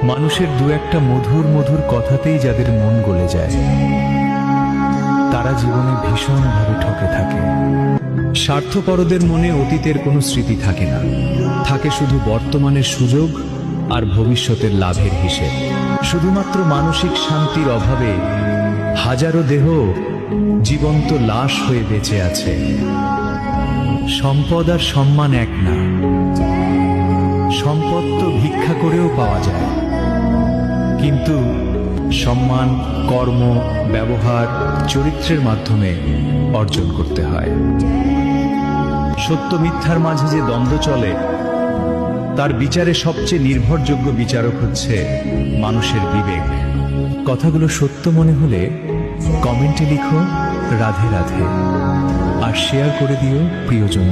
মানুষের দু একটা মধুর মধুর কথাতেই যাদের মন গলে যায়, তারা জীবনে ভীষণভাবে ঠকে থাকে। স্বার্থপরদের মনে অতীতের কোনো স্মৃতি থাকে না, থাকে শুধু বর্তমানের সুযোগ আর ভবিষ্যতের লাভের হিসেব। শুধুমাত্র মানসিক শান্তির অভাবে হাজারো দেহ জীবন্ত লাশ হয়ে বেঁচে আছে। সম্পদ আর সম্মান এক না। সম্পদ তো ভিক্ষা করেও পাওয়া যায়, কিন্তু সম্মান কর্ম, ব্যবহার, চরিত্রের মাধ্যমে অর্জন করতে হয়। সত্য মিথ্যার মাঝে যে দ্বন্দ্ব চলে, তার বিচারে সবচেয়ে নির্ভরযোগ্য বিচারক হচ্ছে মানুষের বিবেক। কথাগুলো সত্য মনে হলে কমেন্টে লিখো রাধে রাধে, আর শেয়ার করে দিও প্রিয়জন।